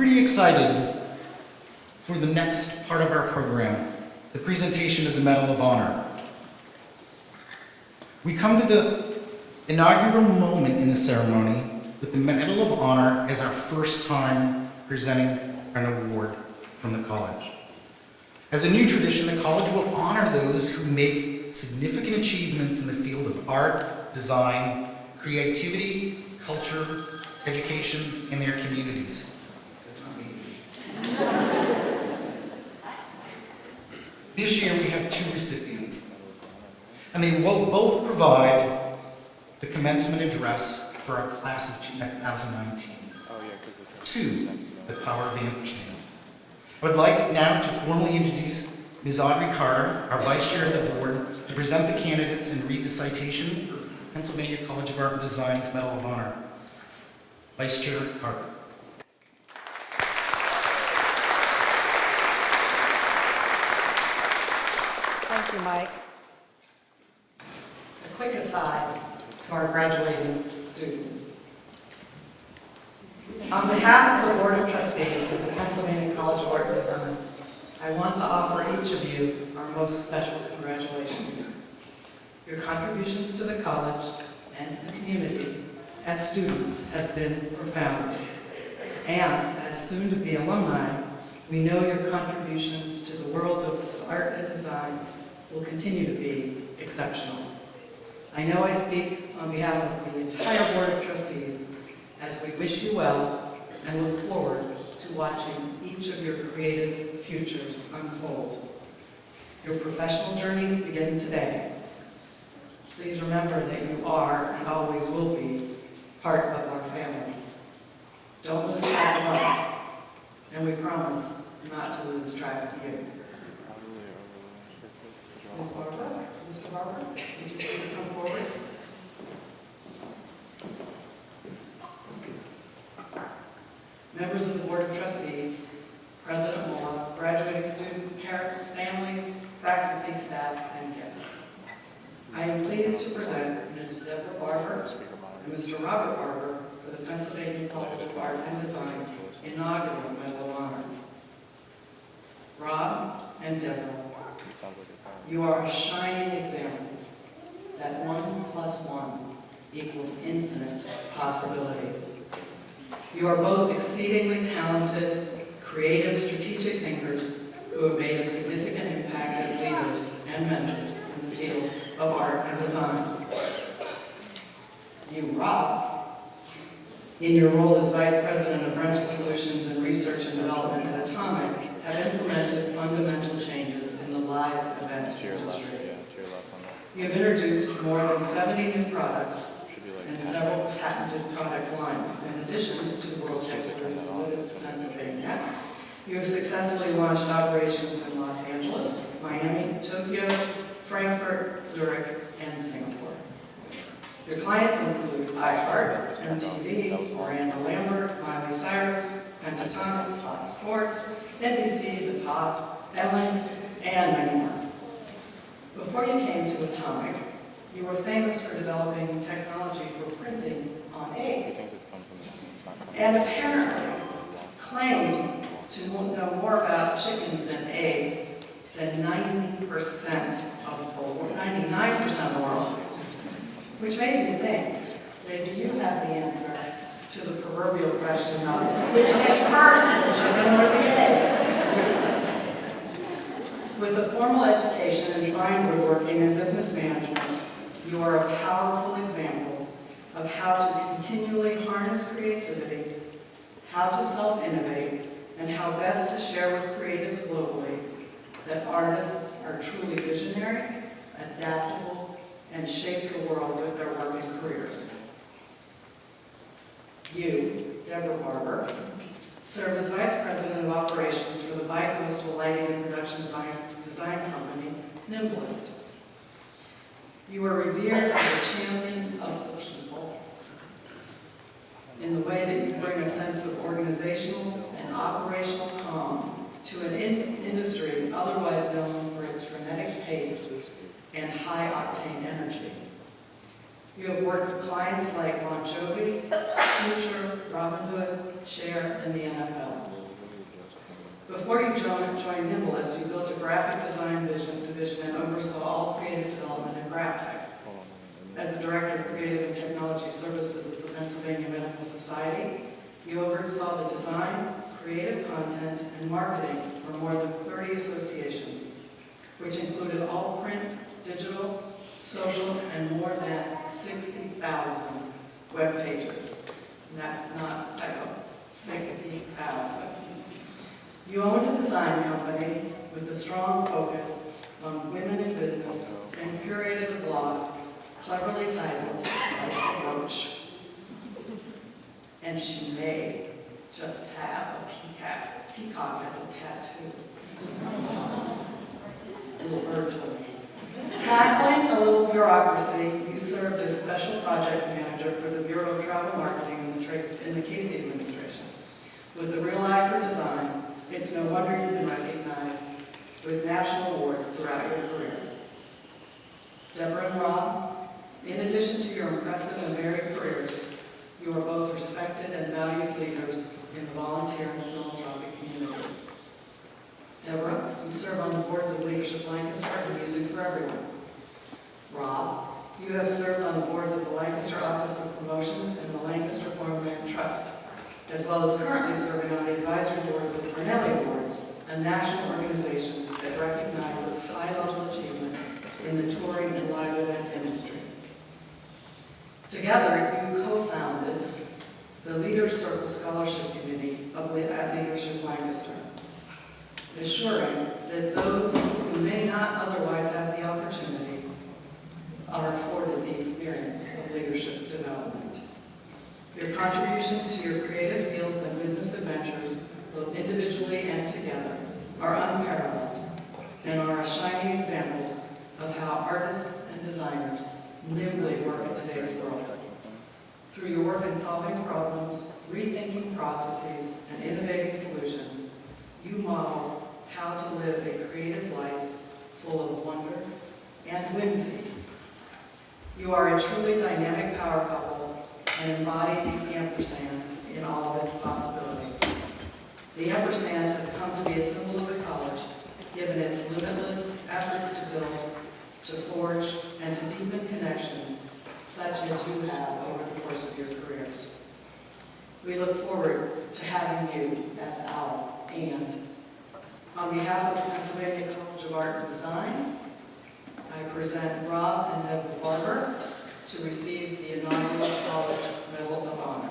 pretty excited for the next part of our program, the presentation of the Medal of Honor. We come to the inaugural moment in the ceremony with the Medal of Honor as our first time presenting an award from the college. As a new tradition, the college will honor those who make significant achievements in the field of art, design, creativity, culture, education, and their communities. That's not me. This year we have two recipients, and they will both provide the commencement address for our class of 2019. To the power of the ampersand. I would like now to formally introduce Ms. Audrey Carter, our Vice Chair of the Board, to present the candidates and read the citation for Pennsylvania College of Art and Design's Medal of Honor. Vice Chair Carter. Thank you, Mike. A quick aside to our graduating students. On behalf of the Board of Trustees of the Pennsylvania College of Art and Design, I want to offer each of you our most special congratulations. Your contributions to the college and to the community as students has been profound. And as soon-to-be alumni, we know your contributions to the world of art and design will continue to be exceptional. I know I speak on behalf of the entire Board of Trustees as we wish you well and look forward to watching each of your creative futures unfold. Your professional journeys begin today. Please remember that you are and always will be part of our family. Don't lose track of us, and we promise not to lose track of you. Ms. Barber, Mr. Barber, would you please come forward? Members of the Board of Trustees, President Moore, graduating students, parents, families, faculty, staff, and guests. I am pleased to present Ms. Deborah Barber and Mr. Robert Barber for the Pennsylvania College of Art and Design inaugural Medal of Honor. Rob and Deborah, you are shining examples that 1 + 1 equals infinite possibilities. You are both exceedingly talented, creative, strategic thinkers who have made a significant impact as leaders and mentors in the field of art and design. You, Rob, in your role as Vice President of Rental Solutions and Research and Development at Atomic, have implemented fundamental changes in the live event industry. You have introduced more than 70 new products and several patented product lines. In addition to world headquarters in Lidditz, Pennsylvania, you have successfully launched operations in Los Angeles, Miami, Tokyo, Frankfurt, Zurich, and Singapore. Your clients include iHeart, MTV, Miranda Lambert, Miley Cyrus, Pentatonix, Fox Sports, NBC, The Top, Ellen, and many more. Before you came to Atomic, you were famous for developing technology for printing on eggs, and apparently claimed to know more about chickens and eggs than 99% of the world, which made me think, maybe you have the answer to the proverbial question of which came first, the chicken or the egg? With a formal education in fine woodworking and business management, you are a powerful example of how to continually harness creativity, how to self-innovate, and how best to share with creatives globally that artists are truly visionary, adaptable, and shape the world with their work and careers. You, Deborah Barber, serve as Vice President of Operations for the bi-coastal lighting and production design company, Nimblist. You are revered as a champion of the people in the way that you bring a sense of organizational and operational calm to an industry otherwise known for its frenetic pace and high-octane energy. You have worked with clients like Bon Jovi, Future, Robin Hood, share in the NFL. Before you joined Nimblist, you built a graphic design division and oversaw all creative development in GrapTech. As the Director of Creative and Technology Services of the Pennsylvania Medical Society, you oversaw the design, creative content, and marketing for more than 30 associations, which included all print, digital, social, and more than 60,000 web pages. And that's not a typo, 60,000. You owned a design company with a strong focus on women in business and curated a blog cleverly titled Life's Approach. And she may just have a peacock as a tattoo. A little bird told me. Tackling a little bureaucracy, you served as Special Projects Manager for the Bureau of Travel Marketing in the Casey administration. With a real eye for design, it's no wonder you've been recognized with national awards throughout your career. Deborah and Rob, in addition to your impressive and varied careers, you are both respected and valued leaders in the volunteer and philanthropic community. Deborah, you serve on the boards of Leadership Lancaster and Music for Everyone. Rob, you have served on the boards of the Lancaster Office of Promotions and the Lancaster Farmland Trust, as well as currently serving on the advisory board of the Cornelli Awards, a national organization that recognizes high-level achievement in the touring and live event industry. Together, you co-founded the Leaders Circle Scholarship Committee at Leadership Lancaster, assuring that those who may not otherwise have the opportunity are afforded the experience of leadership development. Your contributions to your creative fields and business adventures, both individually and together, are unparalleled and are a shining example of how artists and designers nimbly work in today's world. Through your work in solving problems, rethinking processes, and innovating solutions, you model how to live a creative life full of wonder and whimsy. You are a truly dynamic power couple and embody the ampersand in all of its possibilities. The ampersand has come to be a symbol of the college, given its limitless efforts to build, to forge, and to deepen connections such as you have over the course of your careers. We look forward to having you as our and. On behalf of the Pennsylvania College of Art and Design, I present Rob and Deborah Barber to receive the inaugural College Medal of Honor.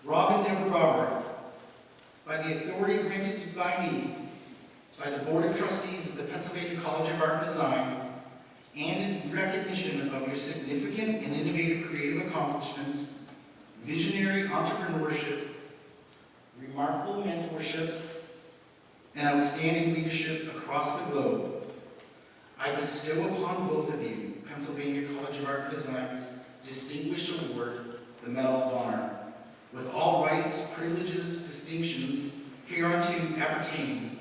Rob and Deborah Barber, by the authority granted by me, by the Board of Trustees of the Pennsylvania College of Art and Design, and in recognition of your significant and innovative creative accomplishments, visionary entrepreneurship, remarkable mentorships, and outstanding leadership across the globe, I bestow upon both of you Pennsylvania College of Art and Design's Distinguished Award, the Medal of Honor, with all rights, privileges, distinctions hereunto appertaining.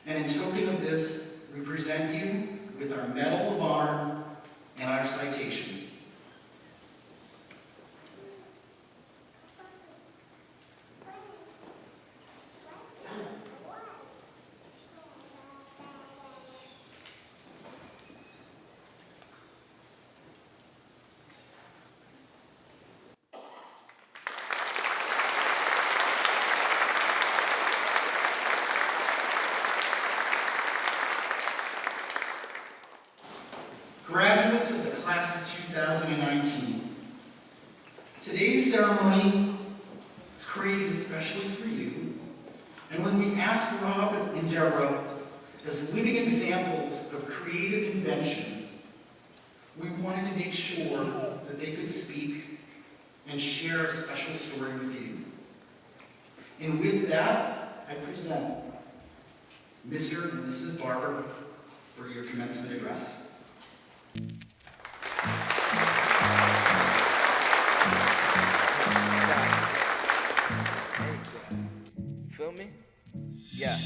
And in token of this, we present you with our Medal of Honor and our citation. Graduates of the class of 2019, today's ceremony is created especially for you, and when we asked Rob and Deborah as living examples of creative invention, we wanted to make sure that they could speak and share a special story with you. And with that, I present Mr. and Mrs. Barber for your commencement address. Feel me? Yeah.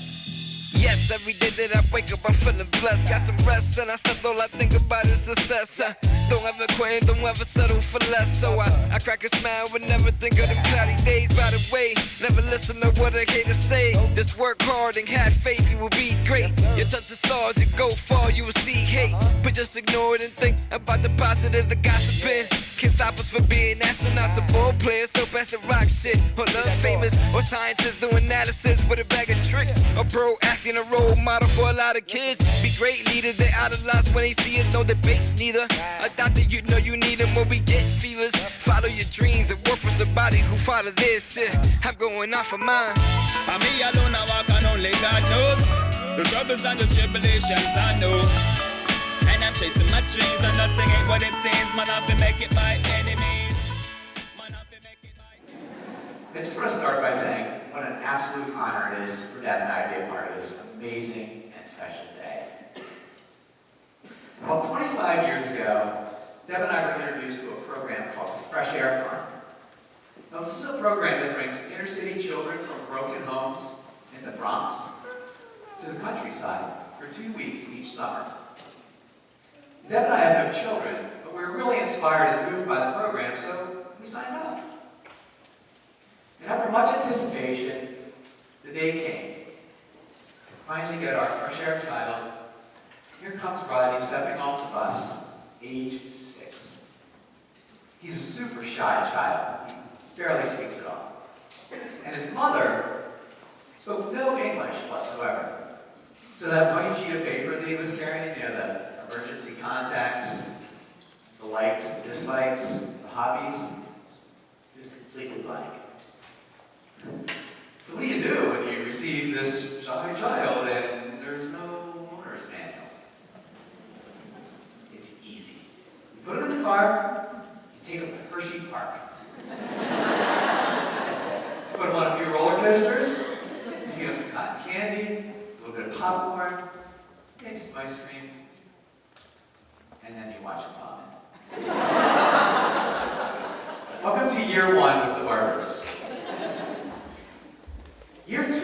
Yes, every day that I wake up, I'm feeling blessed. Got some rest, and I slept, all I think about is success. Don't ever quit, don't ever settle for less. So I crack a smile but never think of them cloudy days. By the way, never listen to what I haters say. Just work hard and have faith, you will be great. You touch the stars, you go far, you will see hate. But just ignore it and think about the positives, the gossiping. Can't stop us from being astronauts or ball players. So pass the rock shit, or love famous, or scientists doing analysis with a bag of tricks. Or bro asking a role model for a lot of kids. Be great leaders, they idolize when they see us, no debates neither. A doctor, you know you need them when we get fevers. Follow your dreams, a work for somebody who follow this shit. I'm going off of mine. For me alone I walk and only God knows the troubles and the tribulations I know. And I'm chasing my dreams and nothing ain't what it seems. Man, I have to make it by any means. Man, I have to make it by... I just want to start by saying what an absolute honor it is for Deb and I to be a part of this amazing and special day. Well, 25 years ago, Deb and I were introduced to a program called the Fresh Air Fund. Now, this is a program that brings inner city children from broken homes in the Bronx to the countryside for 2 weeks each summer. Deb and I have no children, but we were really inspired and moved by the program, so we signed up. And after much anticipation, the day came to finally get our fresh air child. Here comes Rodney stepping off the bus, age 6. He's a super shy child. He barely speaks at all. And his mother spoke no English whatsoever. So that white sheet of paper that he was carrying, you know, the emergency contacts, the likes, the dislikes, the hobbies, just completely blank. So what do you do when you receive this shy child and there's no owner's manual? It's easy. You put him in the car, you take him to Hershey Park. Put him on a few roller coasters, you feed him some cotton candy, a little bit of popcorn, maybe some ice cream, and then you watch him vomit. Welcome to year 1 with the Barbers. Year 2,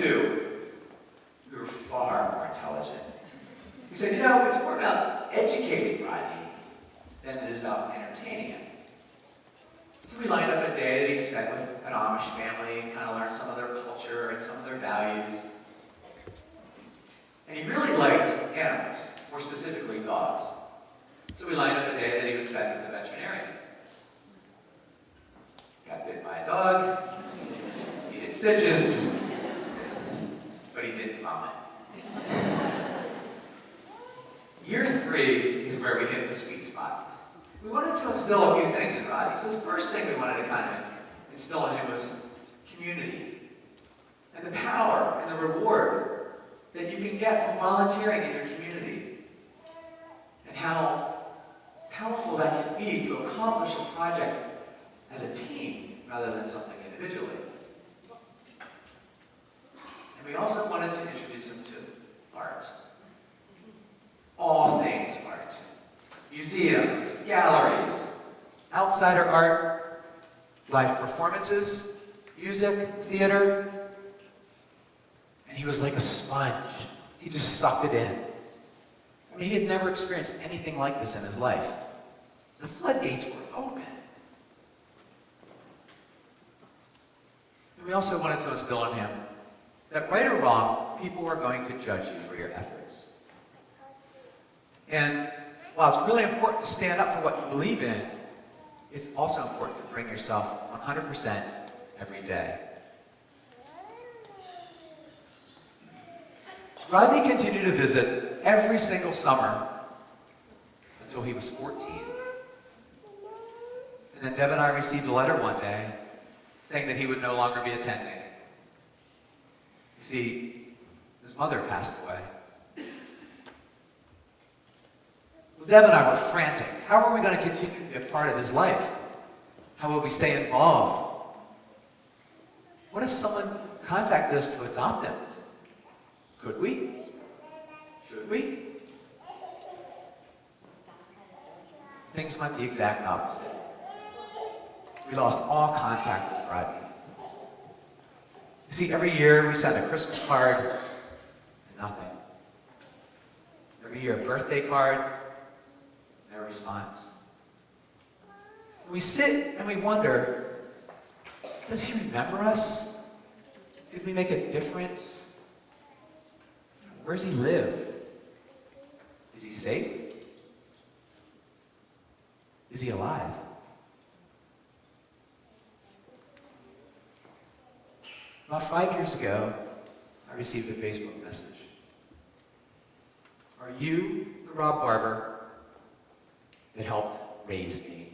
we were far more intelligent. We said, you know, it's more about educating Rodney than it is about entertaining him. So we lined up a day that he'd spend with an Amish family and kind of learn some of their culture and some of their values. And he really liked animals, more specifically dogs. So we lined up a day that he would spend with a veterinarian. Got bit by a dog, needed stitches, but he didn't vomit. Year 3 is where we hit the sweet spot. We wanted to instill a few things in Rodney. So the first thing we wanted to kind of instill in him was community and the power and the reward that you can get from volunteering in your community, and how powerful that can be to accomplish a project as a team rather than something individually. And we also wanted to introduce him to art. All things art. Museums, galleries, outsider art, live performances, music, theater. And he was like a sponge. He just sucked it in. I mean, he had never experienced anything like this in his life. The floodgates were open. And we also wanted to instill in him that right or wrong, people are going to judge you for your efforts. And while it's really important to stand up for what you believe in, it's also important to bring yourself 100% every day. Rodney continued to visit every single summer until he was 14. And then Deb and I received a letter one day saying that he would no longer be attending. You see, his mother passed away. Well, Deb and I were frantic. How are we going to continue to be a part of his life? How will we stay involved? What if someone contacted us to adopt him? Could we? Should we? Things went the exact opposite. We lost all contact with Rodney. You see, every year we send a Christmas card and nothing. Every year a birthday card, no response. We sit and we wonder, does he remember us? Did we make a difference? Where's he live? Is he safe? Is he alive? About 5 years ago, I received a Facebook message. Are you the Rob Barber that helped raise me?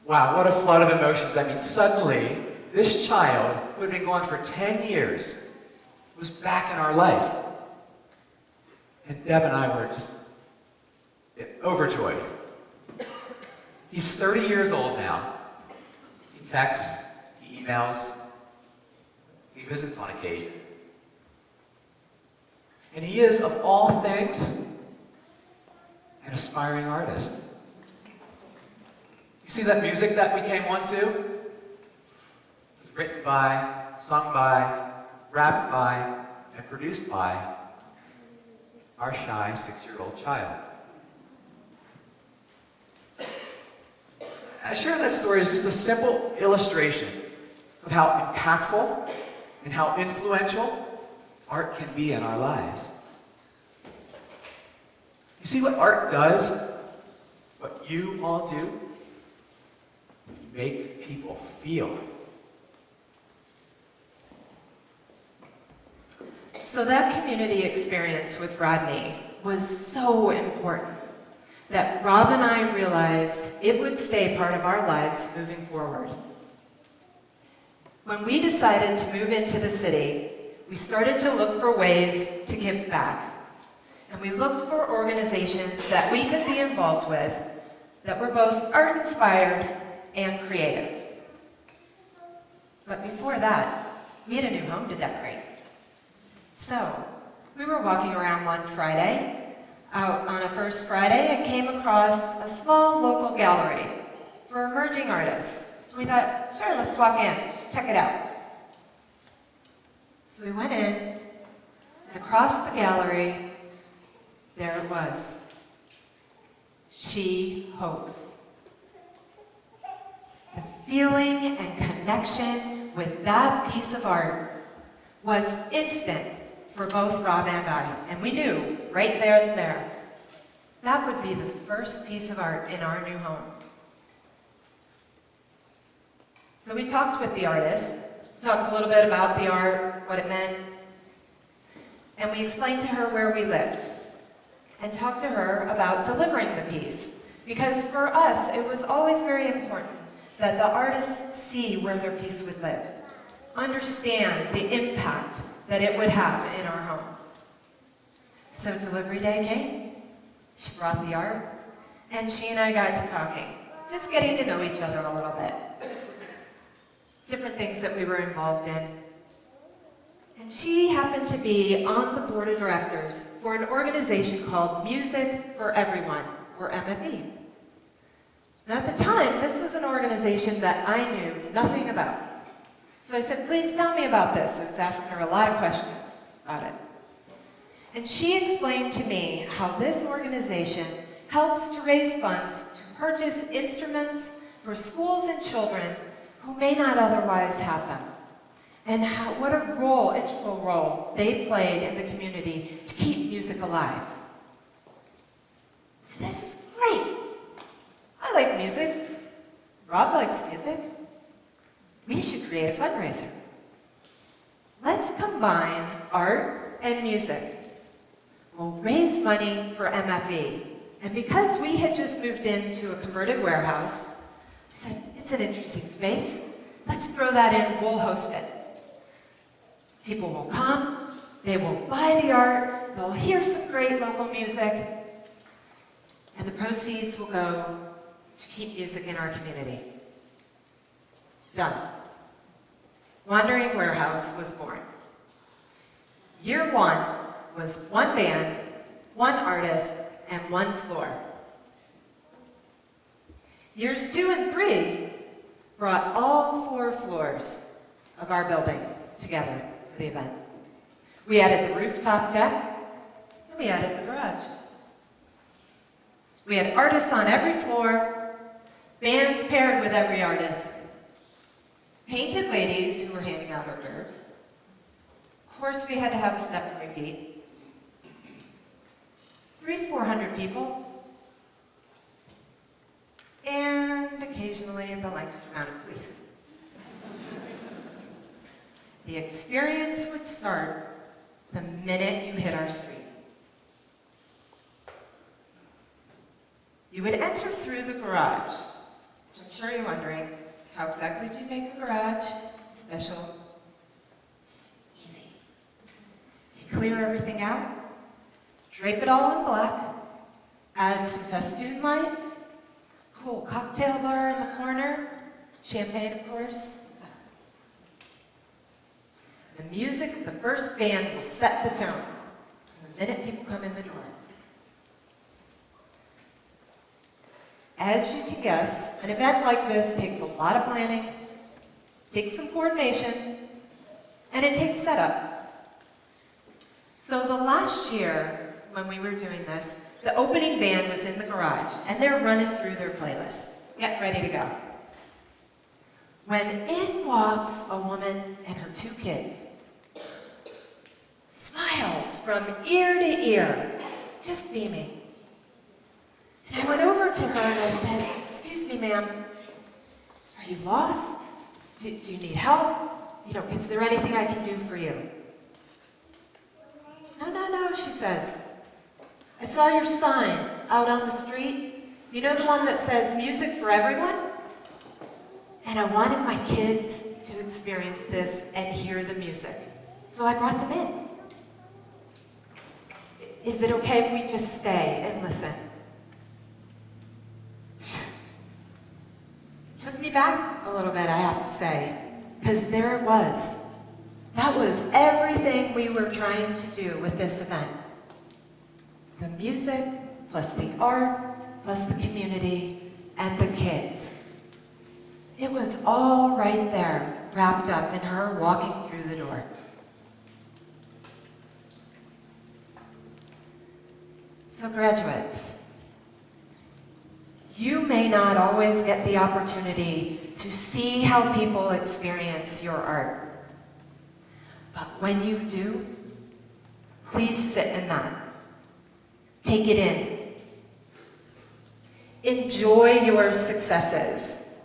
Wow, what a flood of emotions. I mean, suddenly, this child, who had been gone for 10 years, was back in our life. And Deb and I were just overjoyed. He's 30 years old now. He texts, he emails, he visits on occasion. And he is, of all things, an aspiring artist. You see that music that we came on to? It was written by, sung by, rapped by, and produced by our shy 6-year-old child. I share that story as just a simple illustration of how impactful and how influential art can be in our lives. You see what art does? What you all do? Make people feel. So that community experience with Rodney was so important that Rob and I realized it would stay part of our lives moving forward. When we decided to move into the city, we started to look for ways to give back. And we looked for organizations that we could be involved with that were both art-inspired and creative. But before that, we had a new home to decorate. So, we were walking around one Friday. Out on a first Friday, I came across a small local gallery for emerging artists. We thought, sure, let's walk in, check it out. So we went in, and across the gallery, there it was. She hopes. The feeling and connection with that piece of art was instant for both Rob and I. And we knew, right there and there, that would be the first piece of art in our new home. So we talked with the artist, talked a little bit about the art, what it meant, and we explained to her where we lived, and talked to her about delivering the piece. Because for us, it was always very important that the artists see where their piece would live, understand the impact that it would have in our home. So delivery day came, she brought the art, and she and I got to talking, just getting to know each other a little bit. Different things that we were involved in. And she happened to be on the board of directors for an organization called Music for Everyone, or MFE. And at the time, this was an organization that I knew nothing about. So I said, please tell me about this. I was asking her a lot of questions about it. And she explained to me how this organization helps to raise funds to purchase instruments for schools and children who may not otherwise have them. And what a integral role they played in the community to keep music alive. So this is great. I like music. Rob likes music. We should create a fundraiser. Let's combine art and music. We'll raise money for MFE. And because we had just moved into a converted warehouse, I said, it's an interesting space. Let's throw that in, we'll host it. People will come, they will buy the art, they'll hear some great local music, and the proceeds will go to keep music in our community. Done. Wandering Warehouse was born. Year one was one band, one artist, and one floor. Years 2 and 3 brought all 4 floors of our building together for the event. We added the rooftop deck, and we added the garage. We had artists on every floor, bands paired with every artist, painted ladies who were handing out hors d'oeuvres. Of course, we had to have a step and repeat. 300 to 400 people, and occasionally the Lancaster Mounted Police. The experience would start the minute you hit our street. You would enter through the garage, which I'm sure you're wondering, how exactly do you make a garage special? It's easy. You clear everything out, drape it all in black, add some festoon lights, cool cocktail bar in the corner, champagne of course. The music of the first band will set the tone from the minute people come in the door. As you can guess, an event like this takes a lot of planning, takes some coordination, and it takes setup. So the last year, when we were doing this, the opening band was in the garage, and they're running through their playlist, getting ready to go. When in walks a woman and her 2 kids. Smiles from ear to ear, just beaming. And I went over to her and I said, "Excuse me, ma'am, are you lost? Do you need help? Is there anything I can do for you?" No, she says. "I saw your sign out on the street. You know the one that says music for everyone? And I wanted my kids to experience this and hear the music. So I brought them in. Is it okay if we just stay and listen?" Took me back a little bit, I have to say, because there it was. That was everything we were trying to do with this event. The music, plus the art, plus the community, and the kids. It was all right there, wrapped up in her walking through the door. So graduates, you may not always get the opportunity to see how people experience your art. But when you do, please sit in that. Take it in. Enjoy your successes.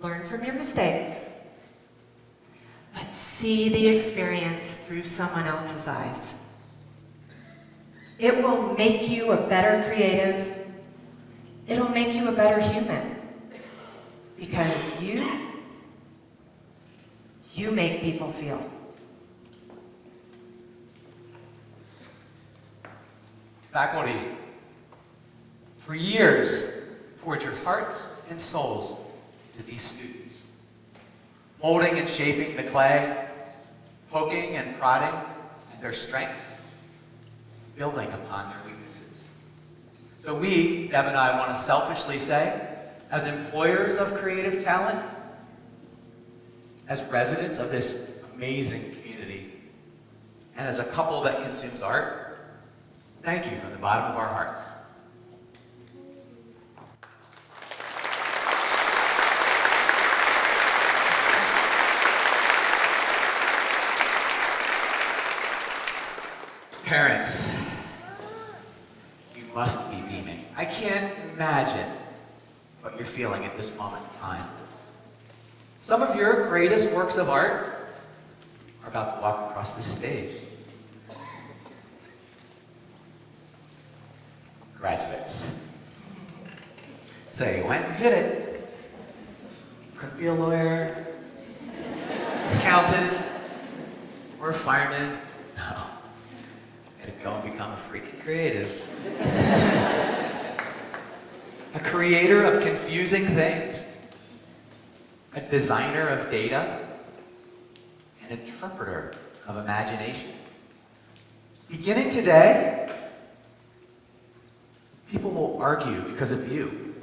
Learn from your mistakes. But see the experience through someone else's eyes. It will make you a better creative. It'll make you a better human. Because you make people feel. Faculty, for years, poured your hearts and souls into these students, molding and shaping the clay, poking and prodding at their strengths, building upon their weaknesses. So we, Deb and I, want to selfishly say, as employers of creative talent, as residents of this amazing community, and as a couple that consumes art, thank you from the bottom of our hearts. Parents, you must be beaming. I can't imagine what you're feeling at this moment in time. Some of your greatest works of art are about to walk across this stage. Graduates, say, when you did it. Couldn't be a lawyer, accountant, or a fireman. No. You had to go and become a freaking creative. A creator of confusing things. A designer of data. An interpreter of imagination. Beginning today, people will argue because of you.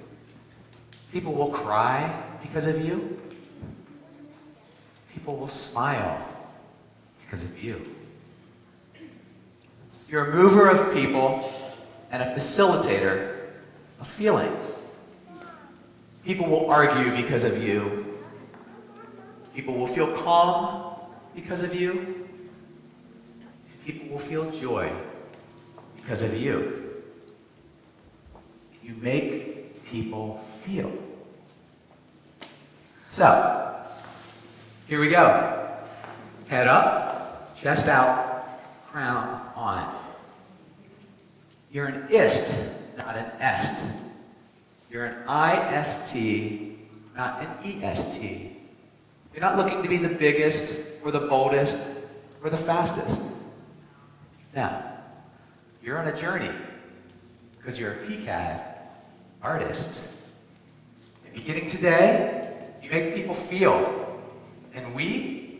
People will cry because of you. people will smile because of you. You're a mover of people and a facilitator of feelings. People will argue because of you. People will feel calm because of you. People will feel joy because of you. You make people feel. So, here we go. Head up, chest out, crown on. You're an ist, not an est. You're an IST, not an EST. You're not looking to be the biggest or the boldest or the fastest. Now, you're on a journey because you're a PCAD artist. And beginning today, you make people feel. And we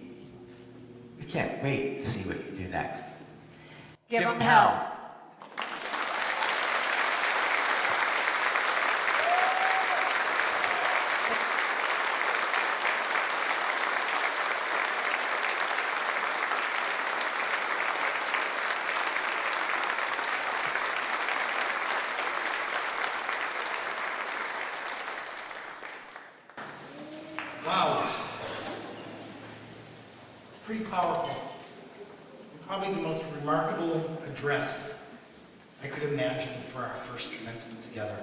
can't wait to see what you do next. Give them hell. Wow. It's pretty powerful. And probably the most remarkable address I could imagine for our first commencement together.